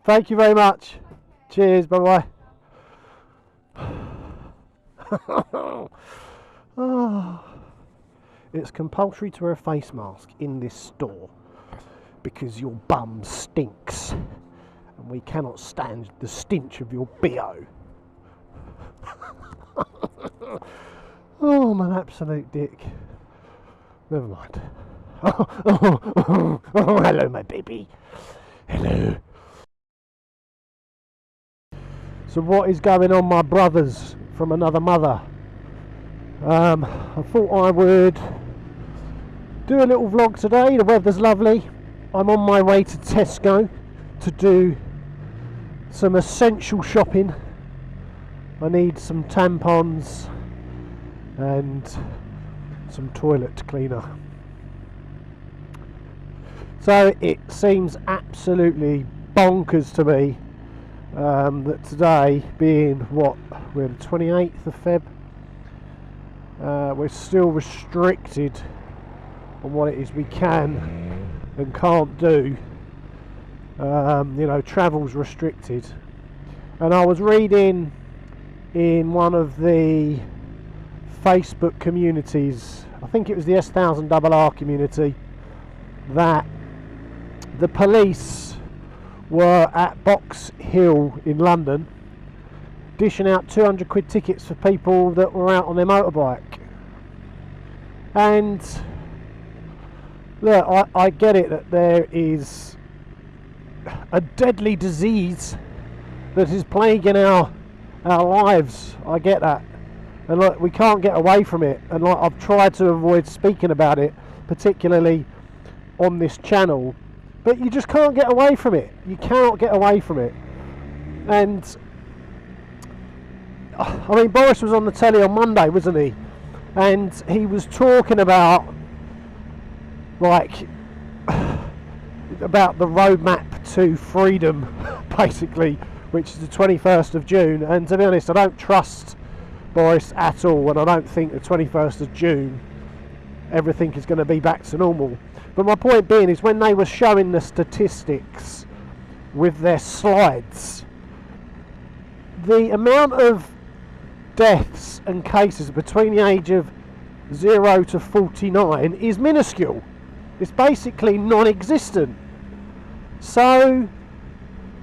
Thank you very much. Cheers. Bye bye. Oh. It's compulsory to wear a face mask in this store because your bum stinks and we cannot stand the stench of your BO. Oh, I'm an absolute dick. Never mind. Oh, hello, my baby. Hello. So what is going on, my brothers from another mother? I thought I would do a little vlog today. The weather's lovely. I'm on my way to Tesco to do some essential shopping. I need some tampons and some toilet cleaner. So it seems absolutely bonkers to me that today, being what, we're the 28th of Feb, we're still restricted on what it is we can and can't do. You know, travel's restricted. And I was reading in one of the Facebook communities, I think it was the S1000RR community, that the police were at Box Hill in London dishing out 200 quid tickets for people that were out on their motorbike. And look, I get it that there is a deadly disease that is plaguing our lives. I get that, and look, we can't get away from it, and like, I've tried to avoid speaking about it, particularly on this channel, but you just can't get away from it. You cannot get away from it. And I mean, Boris was on the telly on Monday, wasn't he? And he was talking about, like, about the roadmap to freedom, basically, which is the 21st of June. And to be honest, I don't trust Boris at all, and I don't think the 21st of June everything is going to be back to normal. But my point being is, when they were showing the statistics with their slides, the amount of deaths and cases between the age of 0 to 49 is minuscule. It's basically non-existent. So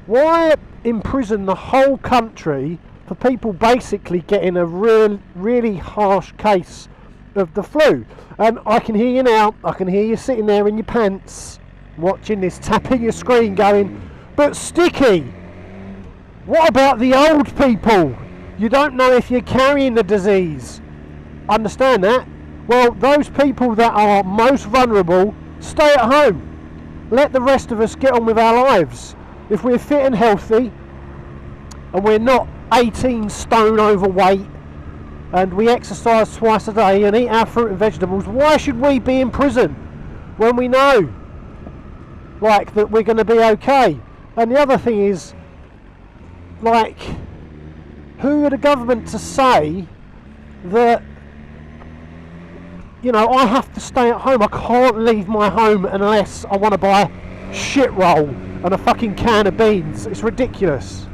why imprison the whole country for people basically getting a really harsh case of the flu? And I can hear you now, I can hear you sitting there in your pants watching this, tapping your screen going, but Sticky, what about the old people? You don't know if you're carrying the disease. Understand that? Well, those people that are most vulnerable, stay at home. Let the rest of us get on with our lives. If we're fit and healthy and we're not 18 stone overweight and we exercise twice a day and eat our fruit and vegetables, why should we be in prison when we know, like, that we're going to be okay? And the other thing is, like, who are the government to say that, you know, I have to stay at home? I can't leave my home unless I want to buy shit roll and a fucking can of beans. It's ridiculous.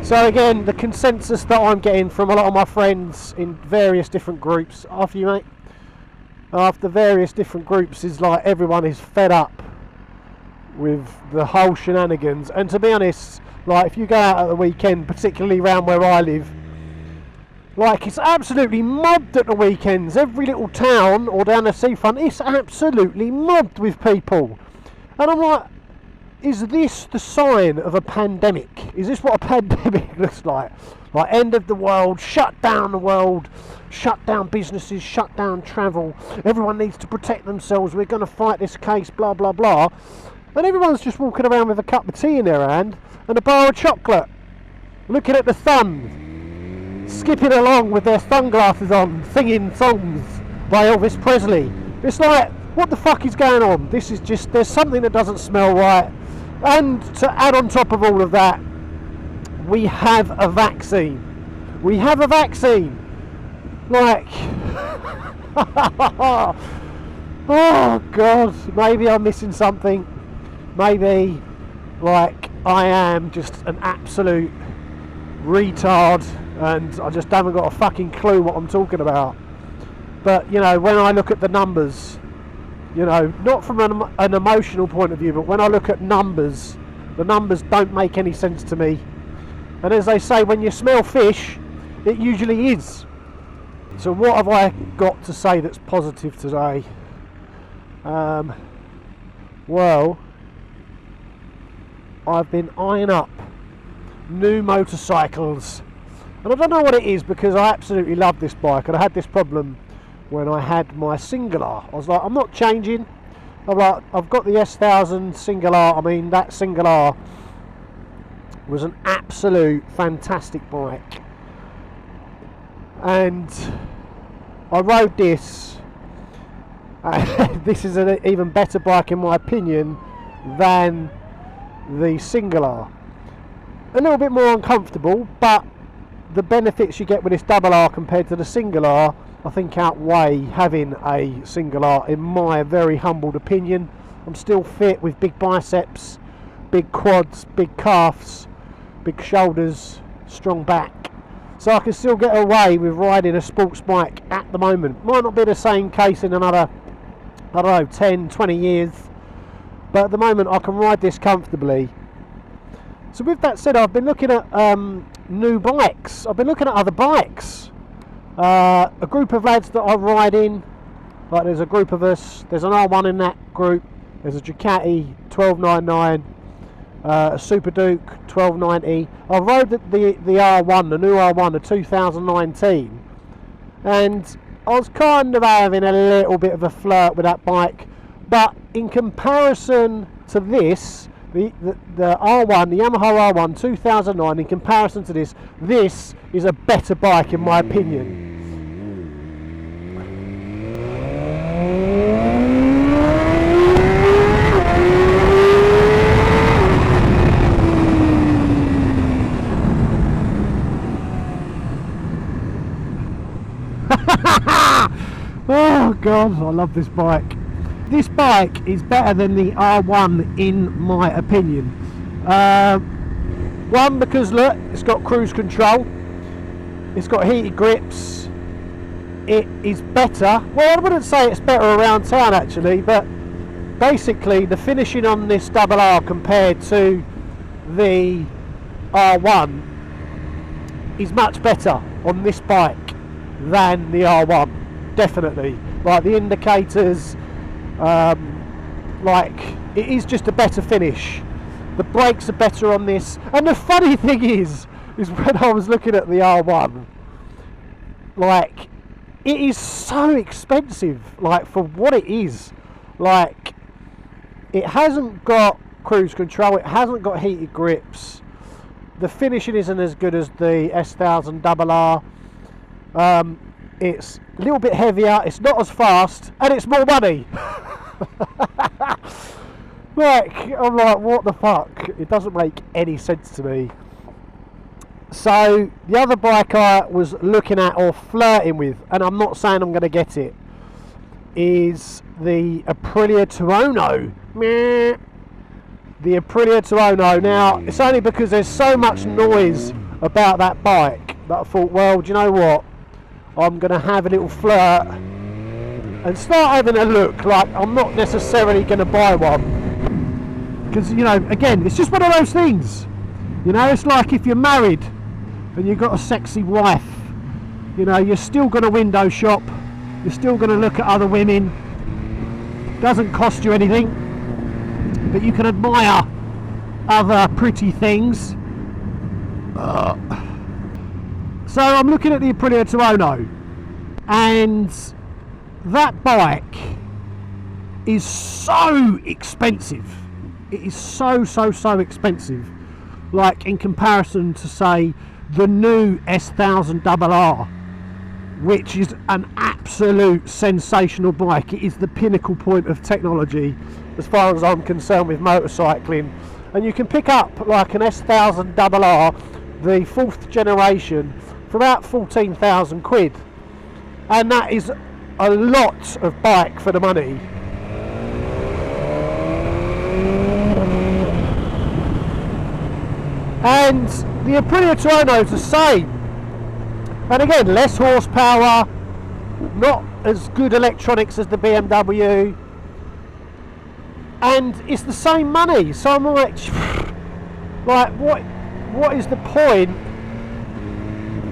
So again, the consensus that I'm getting from a lot of my friends in various different groups, after you, mate, after various different groups, is like everyone is fed up with the whole shenanigans. And to be honest, like, if you go out at the weekend, particularly around where I live, like, it's absolutely mobbed at the weekends. Every little town or down the seafront, it's absolutely mobbed with people. And I'm like, is this the sign of a pandemic? Is this what a pandemic looks like? Like, end of the world, shut down the world, shut down businesses, shut down travel, everyone needs to protect themselves, we're going to fight this case, blah blah blah. And everyone's just walking around with a cup of tea in their hand and a bar of chocolate, looking at the sun, skipping along with their sunglasses on, singing songs by Elvis Presley. It's like, what the fuck is going on? This is just, there's something that doesn't smell right. And to add on top of all of that, we have a vaccine. We have a vaccine. Like, oh God, maybe I'm missing something. Maybe, like, I am just an absolute retard and I just haven't got a fucking clue what I'm talking about. But, you know, when I look at the numbers, you know, not from an emotional point of view, but when I look at numbers, the numbers don't make any sense to me. And as they say, when you smell fish, it usually is. So what have I got to say that's positive today? Well, I've been eyeing up new motorcycles. And I don't know what it is, because I absolutely love this bike, and I had this problem when I had my single R. I was like, I'm not changing. I've got the S1000 single R. I mean, that single R was an absolute fantastic bike. And I rode this. This is an even better bike in my opinion than the single R. A little bit more uncomfortable, but the benefits you get with this double R compared to the single R, I think, outweigh having a single R, in my very humbled opinion. I'm still fit with big biceps, big quads, big calves, big shoulders, strong back. So I can still get away with riding a sports bike at the moment. Might not be the same case in another, I don't know, 10, 20 years. But at the moment I can ride this comfortably. So with that said, I've been looking at new bikes. I've been looking at other bikes. A group of lads that are riding, like there's a group of us, there's an R1 in that group, there's a Ducati 1299, a Super Duke 1290. I rode the R1, the new R1, the 2019, and I was kind of having a little bit of a flirt with that bike, but in comparison to this, the R1, the Yamaha R1 2009, in comparison to this is a better bike in my opinion. Oh God, I love this bike. This bike is better than the R1 in my opinion. One, because look, it's got cruise control, it's got heated grips, it is better. Well, I wouldn't say it's better around town actually, but basically the finishing on this double R compared to the R1 is much better on this bike than the R1, definitely. Like the indicators, like it is just a better finish. The brakes are better on this, and the funny thing is when I was looking at the R1, like it is so expensive, like for what it is. Like it hasn't got cruise control, it hasn't got heated grips, the finishing isn't as good as the S1000RR. It's a little bit heavier, it's not as fast, and it's more money. Like, I'm like, what the fuck? It doesn't make any sense to me. So the other bike I was looking at or flirting with, and I'm not saying I'm going to get it, is the Aprilia Tuono. Meh. The Aprilia Tuono. Now, it's only because there's so much noise about that bike that I thought, well, do you know what? I'm going to have a little flirt and start having a look. Like, I'm not necessarily going to buy one, because, you know, again, it's just one of those things. You know, it's like if you're married and you've got a sexy wife, you know, you're still going to window shop, you're still going to look at other women. Doesn't cost you anything, but you can admire other pretty things. So I'm looking at the Aprilia Tuono, and that bike is so expensive. It is so expensive, like in comparison to, say, the new S1000RR, which is an absolute sensational bike. It is the pinnacle point of technology as far as I'm concerned with motorcycling. And you can pick up like an S1000RR, the 4th generation, for about 14,000 quid, and that is a lot of bike for the money. And the Aprilia Tuono is the same. And again, less horsepower, not as good electronics as the BMW, and it's the same money. So I'm like, what is the point?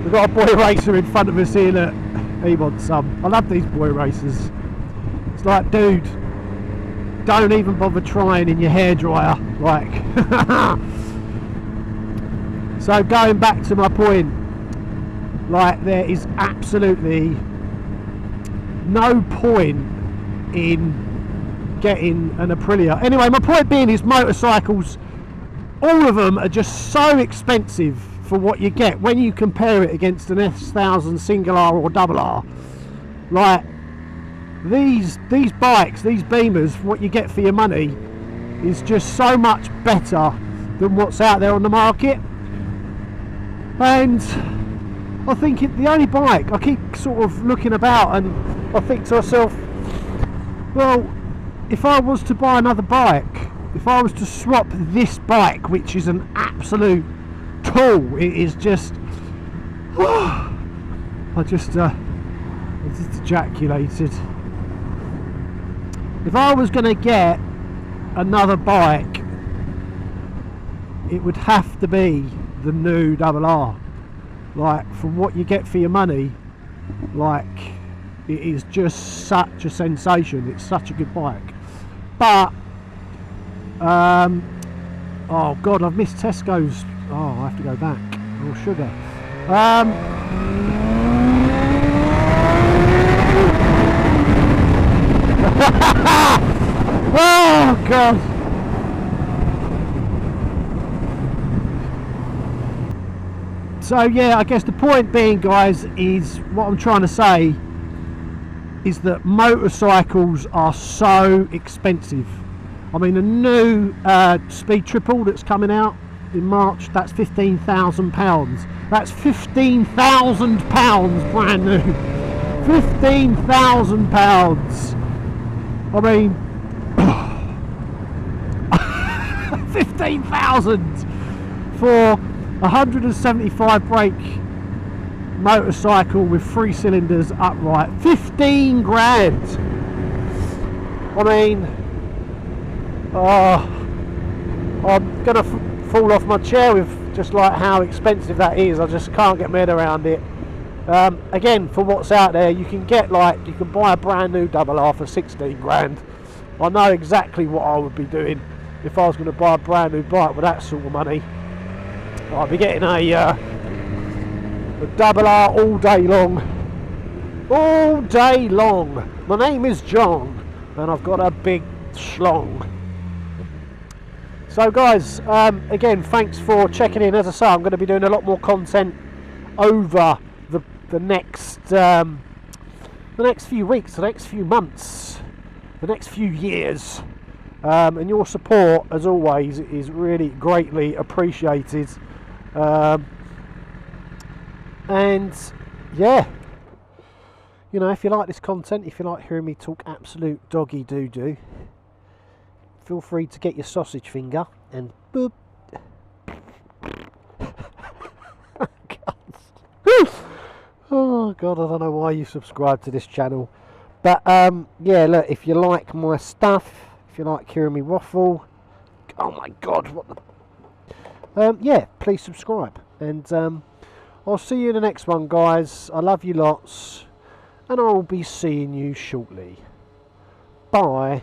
We've got a boy racer in front of us here. Look, he wants some. I love these boy racers. It's like, dude, don't even bother trying in your hairdryer. Like, so going back to my point, like, there is absolutely no point in getting an Aprilia. Anyway, my point being is motorcycles, all of them are just so expensive for what you get when you compare it against an S1000RR or RR. Like, these bikes, these Beamers, what you get for your money is just so much better than what's out there on the market. And I think the only bike, I keep sort of looking about and I think to myself, well, if I was to buy another bike, if I was to swap this bike, which is an absolute tool, it is just, I just ejaculated. If I was going to get another bike, it would have to be the new RR. Like, for what you get for your money, like, it is just such a sensation. It's such a good bike. But oh god, I've missed Tesco's. Oh, I have to go back. Oh, sugar. Oh god. So yeah, I guess the point being, guys, is what I'm trying to say is that motorcycles are so expensive. I mean, a new Speed Triple that's coming out in March, that's £15,000. That's £15,000 brand new. £15,000. I mean, 15,000 for 175 brake motorcycle with 3 cylinders upright. 15 grand. I mean, I'm gonna fall off my chair with just like how expensive that is. I just can't get my head around it. Again, for what's out there, you can get, like, you can buy a brand new RR for 16 grand. I know exactly what I would be doing if I was going to buy a brand new bike with that sort of money. I'd be getting a RR all day long. All day long. My name is John, and I've got a big schlong. So guys, again, thanks for checking in. As I say, I'm going to be doing a lot more content over the next few weeks, the next few months, the next few years, and your support, as always, is really greatly appreciated. And yeah, you know, if you like this content, if you like hearing me talk absolute doggy doo-doo, feel free to get your sausage finger and boop. Oh god, I don't know why you subscribe to this channel, but yeah, look, if you like my stuff, if you like hearing me waffle, oh my god, what the, yeah, please subscribe, and I'll see you in the next one, guys. I love you lots, and I'll be seeing you shortly. Bye.